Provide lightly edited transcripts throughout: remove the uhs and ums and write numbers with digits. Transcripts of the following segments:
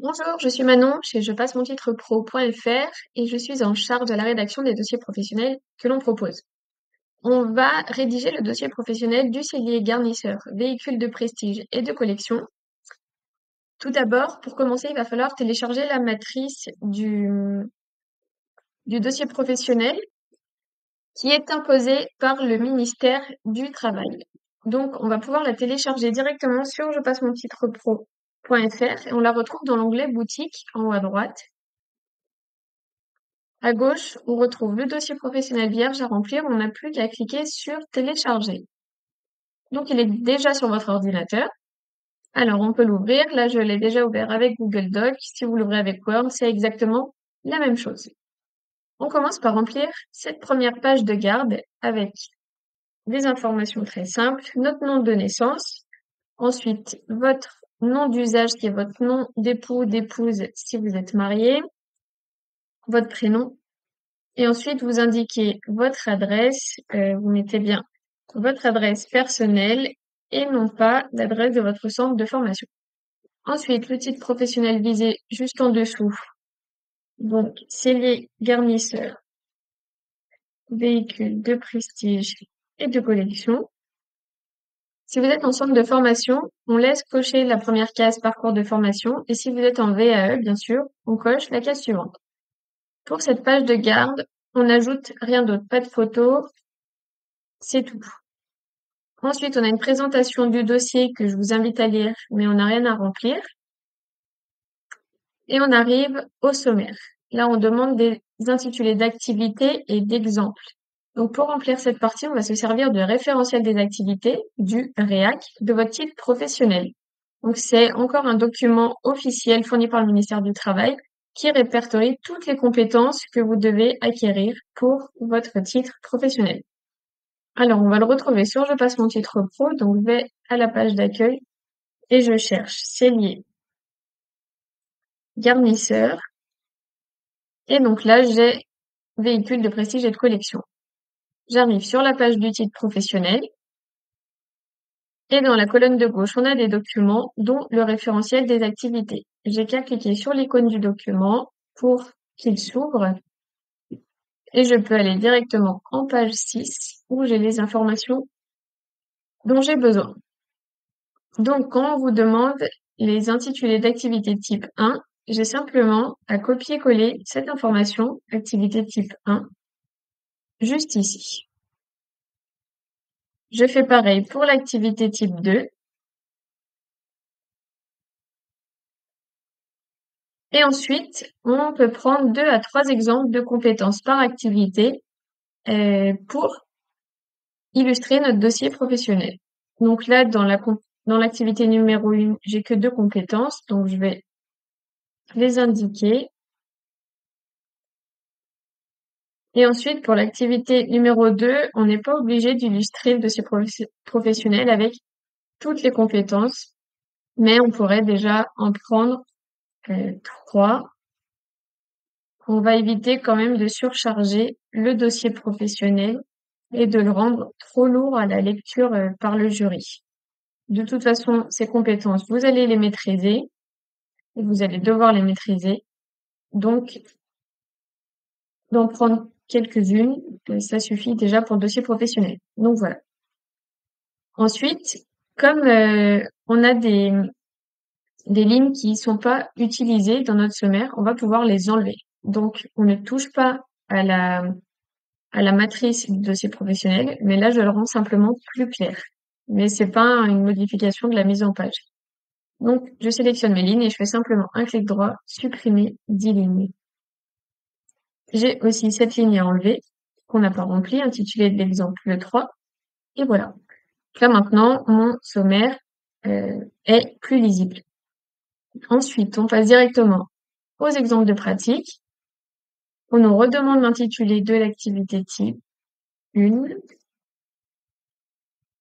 Bonjour, je suis Manon chez Je passe mon titre pro.fr et je suis en charge de la rédaction des dossiers professionnels que l'on propose. On va rédiger le dossier professionnel du sellier garnisseur, véhicule de prestige et de collection. Tout d'abord, pour commencer, il va falloir télécharger la matrice du dossier professionnel qui est imposée par le ministère du Travail. Donc, on va pouvoir la télécharger directement sur Je passe mon titre pro.fr et on la retrouve dans l'onglet boutique en haut à droite. À gauche, on retrouve le dossier professionnel vierge à remplir. On n'a plus qu'à cliquer sur télécharger. Donc, il est déjà sur votre ordinateur. Alors, on peut l'ouvrir. Là, je l'ai déjà ouvert avec Google Docs. Si vous l'ouvrez avec Word, c'est exactement la même chose. On commence par remplir cette première page de garde avec des informations très simples. Notre nom de naissance. Ensuite, votre nom d'usage qui est votre nom d'époux, d'épouse si vous êtes marié. Votre prénom. Et ensuite, vous indiquez votre adresse, vous mettez bien votre adresse personnelle et non pas l'adresse de votre centre de formation. Ensuite, le titre professionnel visé juste en dessous. Donc, sellier garnisseur, véhicule de prestige et de collection. Si vous êtes en centre de formation, on laisse cocher la première case parcours de formation et si vous êtes en VAE, bien sûr, on coche la case suivante. Pour cette page de garde, on n'ajoute rien d'autre, pas de photo, c'est tout. Ensuite, on a une présentation du dossier que je vous invite à lire, mais on n'a rien à remplir. Et on arrive au sommaire. Là, on demande des intitulés d'activités et d'exemples. Donc, pour remplir cette partie, on va se servir du référentiel des activités, du REAC, de votre titre professionnel. Donc, c'est encore un document officiel fourni par le ministère du Travail qui répertorie toutes les compétences que vous devez acquérir pour votre titre professionnel. Alors, on va le retrouver sur Je passe mon titre pro, donc je vais à la page d'accueil et je cherche sellier garnisseur. Et donc là, j'ai véhicule de prestige et de collection. J'arrive sur la page du titre professionnel. Et dans la colonne de gauche, on a des documents, dont le référentiel des activités. J'ai qu'à cliquer sur l'icône du document pour qu'il s'ouvre. Et je peux aller directement en page 6, où j'ai les informations dont j'ai besoin. Donc, quand on vous demande les intitulés d'activité type 1, j'ai simplement à copier-coller cette information, activité type 1, juste ici. Je fais pareil pour l'activité type 2. Et ensuite, on peut prendre 2 à 3 exemples de compétences par activité pour illustrer notre dossier professionnel. Donc là, dans l'activité numéro 1, j'ai que 2 compétences, donc je vais les indiquer. Et ensuite, pour l'activité numéro 2, on n'est pas obligé d'illustrer le dossier professionnel avec toutes les compétences, mais on pourrait déjà en prendre 3. On va éviter quand même de surcharger le dossier professionnel et de le rendre trop lourd à la lecture par le jury. De toute façon, ces compétences, vous allez les maîtriser et vous allez devoir les maîtriser. Donc, d'en prendre quelques-unes, ça suffit déjà pour le dossier professionnel. Donc voilà. Ensuite, comme on a des lignes qui sont pas utilisées dans notre sommaire, on va pouvoir les enlever. Donc, on ne touche pas à la matrice du dossier professionnel, mais là, je le rends simplement plus clair. Mais c'est pas une modification de la mise en page. Donc, je sélectionne mes lignes et je fais simplement un clic droit, supprimer 10 lignes. J'ai aussi cette ligne à enlever, qu'on n'a pas remplie, intitulée de l'exemple 3. Et voilà. Là, maintenant, mon sommaire est plus lisible. Ensuite, on passe directement aux exemples de pratique. On nous redemande l'intitulé de l'activité type 1,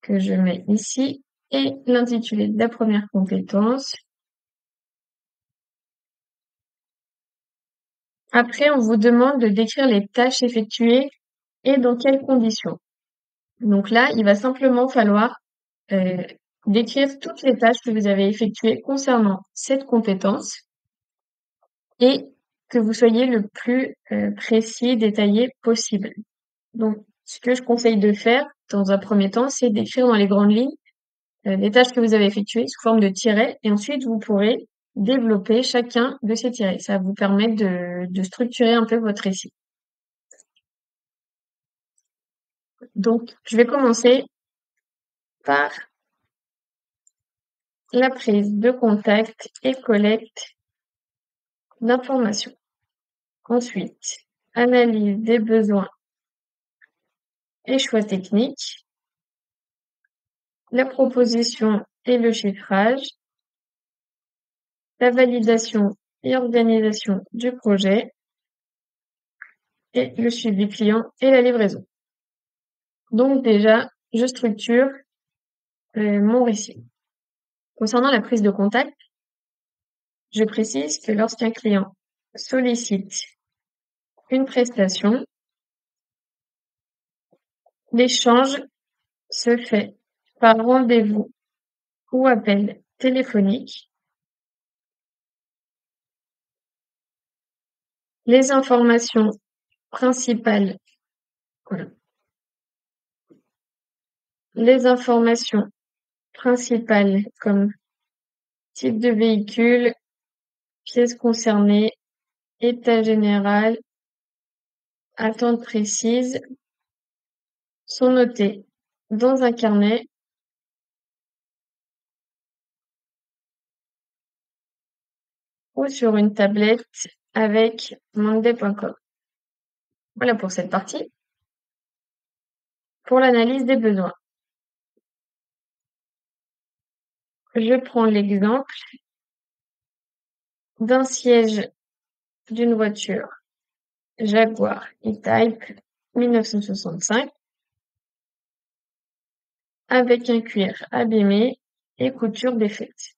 que je mets ici, et l'intitulé de la première compétence. Après, on vous demande de décrire les tâches effectuées et dans quelles conditions. Donc là, il va simplement falloir décrire toutes les tâches que vous avez effectuées concernant cette compétence. et que vous soyez le plus précis et détaillé possible. Donc, ce que je conseille de faire dans un premier temps, c'est d'écrire dans les grandes lignes les tâches que vous avez effectuées sous forme de tirets et ensuite vous pourrez développer chacun de ces tirets. Ça va vous permettre de structurer un peu votre récit. Donc, je vais commencer par la prise de contact et collecte d'informations. Ensuite, analyse des besoins et choix techniques, la proposition et le chiffrage, la validation et organisation du projet et le suivi client et la livraison. Donc déjà, je structure mon récit. Concernant la prise de contact, je précise que lorsqu'un client sollicite une prestation, l'échange se fait par rendez-vous ou appel téléphonique. Les informations principales, voilà. Les informations principales comme type de véhicule, pièces concernées, état général, attente précise, sont notées dans un carnet ou sur une tablette avec monday.com. Voilà pour cette partie. Pour l'analyse des besoins, je prends l'exemple d'un siège d'une voiture Jaguar E-Type 1965 avec un cuir abîmé et couture défaite.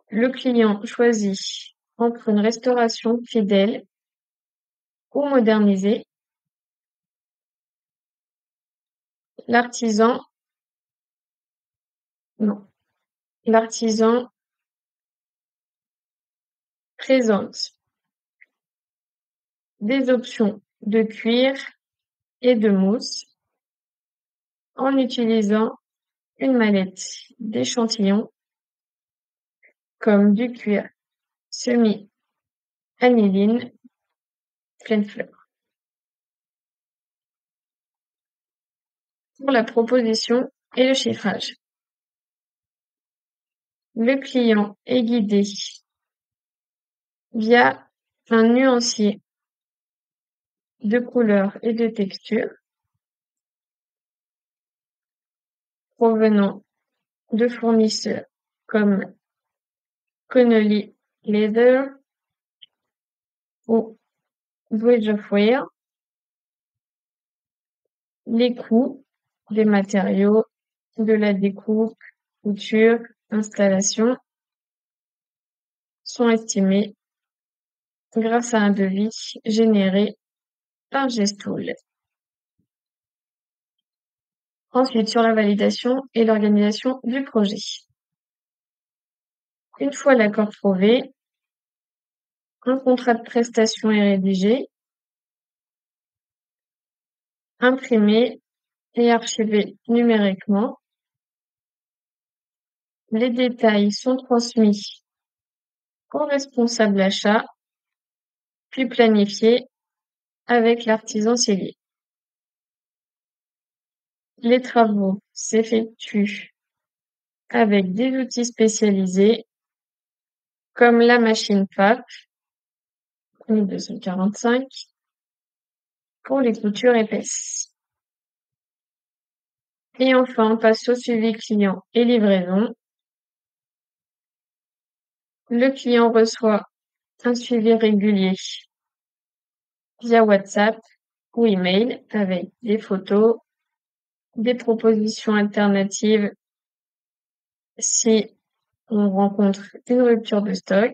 Le client choisit entre une restauration fidèle ou modernisée. L'artisan présente des options de cuir et de mousse en utilisant une mallette d'échantillons comme du cuir semi-aniline pleine fleur. Pour la proposition et le chiffrage, le client est guidé via un nuancier de couleurs et de textures provenant de fournisseurs comme Connolly Leather ou Bridge of Wear. Les coûts des matériaux, de la découpe, couture, installation sont estimés grâce à un devis généré par Gestool. Ensuite, sur la validation et l'organisation du projet. Une fois l'accord trouvé, un contrat de prestation est rédigé, imprimé et archivé numériquement. Les détails sont transmis au responsable achat, puis planifiés avec l'artisan sellier. Les travaux s'effectuent avec des outils spécialisés comme la machine PAP 1245 pour les coutures épaisses. Et enfin, on passe au suivi client et livraison. Le client reçoit un suivi régulier via WhatsApp ou email avec des photos, des propositions alternatives si on rencontre une rupture de stock.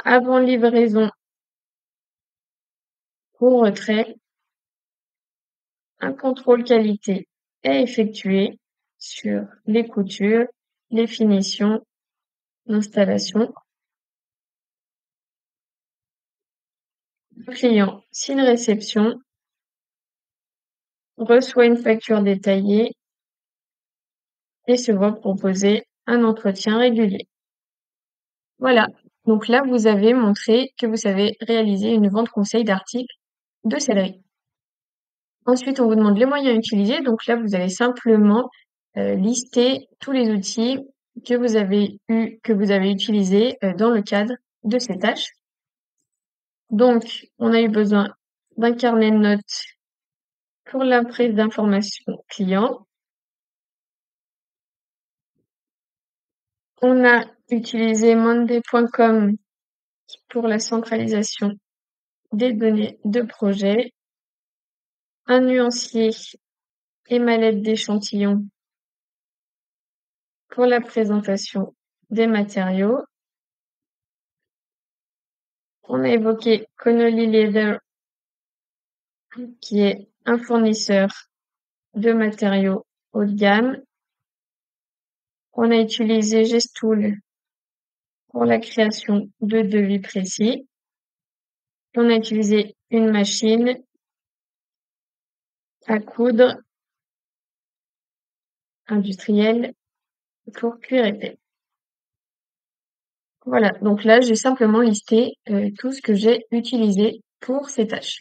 Avant livraison ou retrait, un contrôle qualité est effectué sur les coutures les finitions, l'installation. Le client signe réception, reçoit une facture détaillée et se voit proposer un entretien régulier. Voilà. Donc là, vous avez montré que vous savez réaliser une vente conseil d'articles de céleri. Ensuite, on vous demande les moyens utilisés. Donc là, vous allez simplement lister tous les outils que vous avez utilisés dans le cadre de ces tâches. Donc, on a eu besoin d'un carnet de notes pour la prise d'informations client. On a utilisé monday.com pour la centralisation des données de projet, un nuancier et mallette d'échantillons pour la présentation des matériaux. On a évoqué Connolly Leather, qui est un fournisseur de matériaux haut de gamme. On a utilisé Gestool pour la création de devis précis. On a utilisé une machine à coudre industrielle pour cuir épais. Voilà, donc là, j'ai simplement listé tout ce que j'ai utilisé pour ces tâches.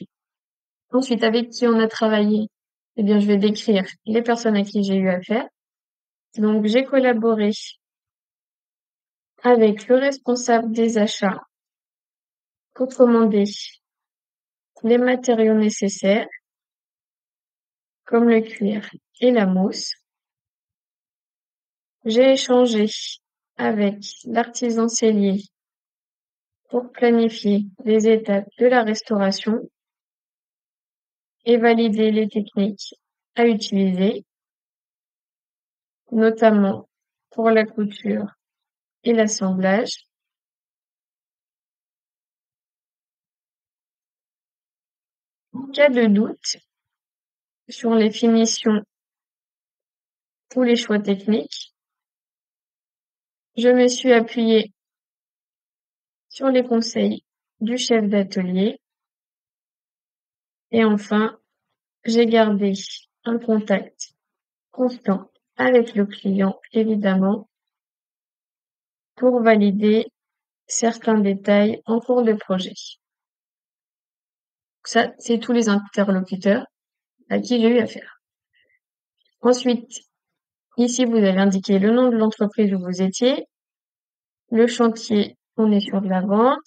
Ensuite, avec qui on a travaillé? Eh bien, je vais décrire les personnes à qui j'ai eu affaire. Donc, j'ai collaboré avec le responsable des achats pour commander les matériaux nécessaires, comme le cuir et la mousse. J'ai échangé avec l'artisan sellier pour planifier les étapes de la restauration et valider les techniques à utiliser, notamment pour la couture et l'assemblage. En cas de doute sur les finitions ou les choix techniques, je me suis appuyée sur les conseils du chef d'atelier. Et enfin, j'ai gardé un contact constant avec le client, évidemment, pour valider certains détails en cours de projet. Ça, c'est tous les interlocuteurs à qui j'ai eu affaire. Ensuite, ici, vous avez indiqué le nom de l'entreprise où vous étiez, le chantier, on est sur de la vente,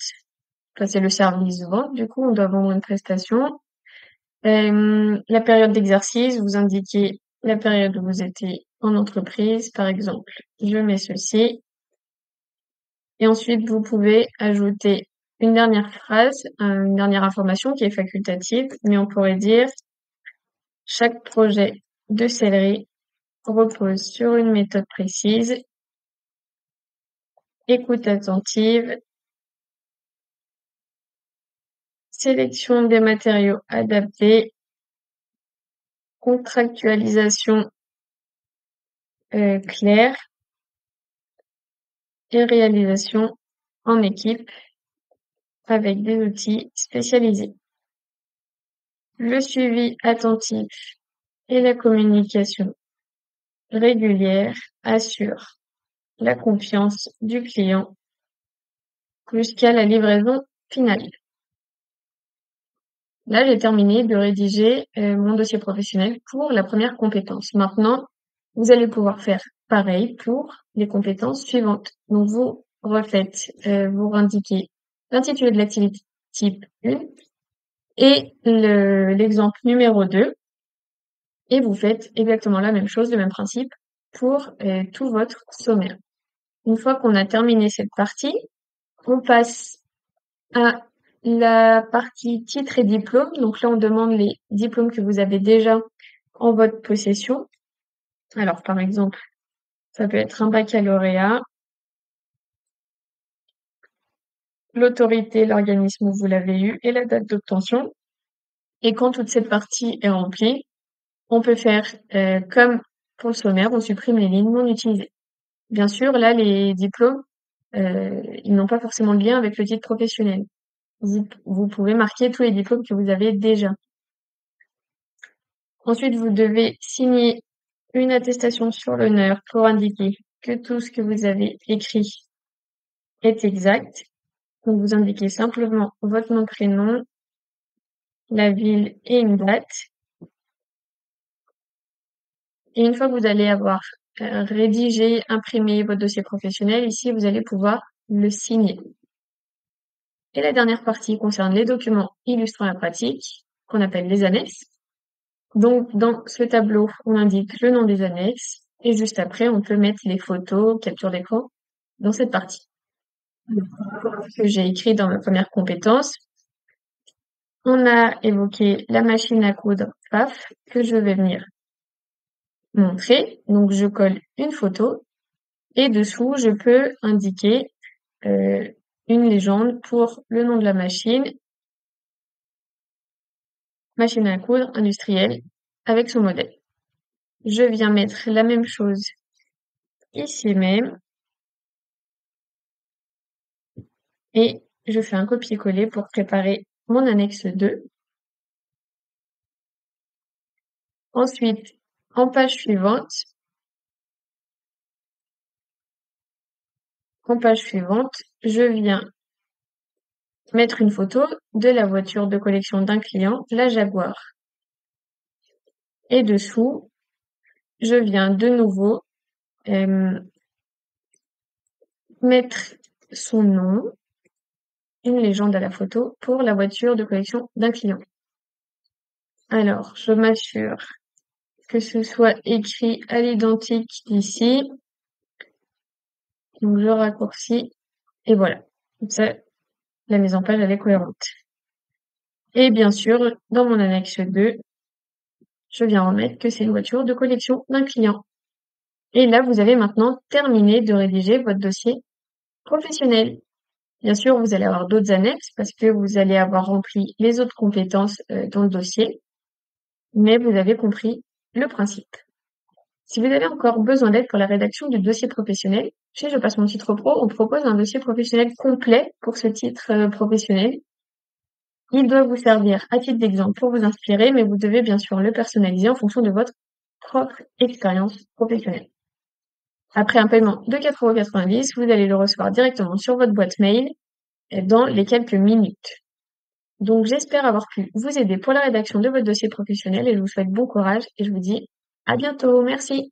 enfin, c'est le service vente, du coup, on doit vendre une prestation. La période d'exercice, vous indiquez la période où vous étiez en entreprise, par exemple, je mets ceci. Et ensuite, vous pouvez ajouter une dernière phrase, une dernière information qui est facultative, mais on pourrait dire chaque projet de céleri repose sur une méthode précise, écoute attentive, sélection des matériaux adaptés, contractualisation claire et réalisation en équipe avec des outils spécialisés. Le suivi attentif et la communication régulière assurent la confiance du client jusqu'à la livraison finale. Là, j'ai terminé de rédiger mon dossier professionnel pour la première compétence. Maintenant, vous allez pouvoir faire pareil pour les compétences suivantes. Donc, vous refaites, vous indiquez l'intitulé de l'activité type 1 et l'exemple numéro 2 et vous faites exactement la même chose, le même principe pour tout votre sommaire. Une fois qu'on a terminé cette partie, on passe à la partie titre et diplôme. Donc là, on demande les diplômes que vous avez déjà en votre possession. Alors, par exemple, ça peut être un baccalauréat, l'autorité, l'organisme où vous l'avez eu et la date d'obtention. Et quand toute cette partie est remplie, on peut faire comme pour le sommaire, on supprime les lignes non utilisées. Bien sûr, là, les diplômes, ils n'ont pas forcément de lien avec le titre professionnel. Vous pouvez marquer tous les diplômes que vous avez déjà. Ensuite, vous devez signer une attestation sur l'honneur pour indiquer que tout ce que vous avez écrit est exact. Donc, vous indiquez simplement votre nom, prénom, la ville et une date. Et une fois que vous allez avoir rédigé, imprimé votre dossier professionnel, ici, vous allez pouvoir le signer. Et la dernière partie concerne les documents illustrant la pratique, qu'on appelle les annexes. Donc, dans ce tableau, on indique le nom des annexes et juste après, on peut mettre les photos, capture d'écran dans cette partie. Que j'ai écrit dans ma première compétence, on a évoqué la machine à coudre PAF que je vais venir montrer. Donc, je colle une photo et dessous, je peux indiquer une légende pour le nom de la machine à coudre industrielle avec son modèle. Je viens mettre la même chose ici même et je fais un copier-coller pour préparer mon annexe 2. Ensuite, en page suivante, je viens mettre une photo de la voiture de collection d'un client, la Jaguar. Et dessous, je viens de nouveau mettre son nom, une légende à la photo pour la voiture de collection d'un client. Alors, je m'assure que ce soit écrit à l'identique ici. Donc, je raccourcis et voilà. Comme ça, la mise en page, elle est cohérente. Et bien sûr, dans mon annexe 2, je viens remettre que c'est une voiture de collection d'un client. Et là, vous avez maintenant terminé de rédiger votre dossier professionnel. Bien sûr, vous allez avoir d'autres annexes parce que vous allez avoir rempli les autres compétences dans le dossier, mais vous avez compris le principe. Si vous avez encore besoin d'aide pour la rédaction du dossier professionnel, chez Je passe mon titre pro, on propose un dossier professionnel complet pour ce titre professionnel. Il doit vous servir à titre d'exemple pour vous inspirer, mais vous devez bien sûr le personnaliser en fonction de votre propre expérience professionnelle. Après un paiement de 4,90 €, vous allez le recevoir directement sur votre boîte mail dans les quelques minutes. Donc, j'espère avoir pu vous aider pour la rédaction de votre dossier professionnel et je vous souhaite bon courage et je vous dis à bientôt. Merci.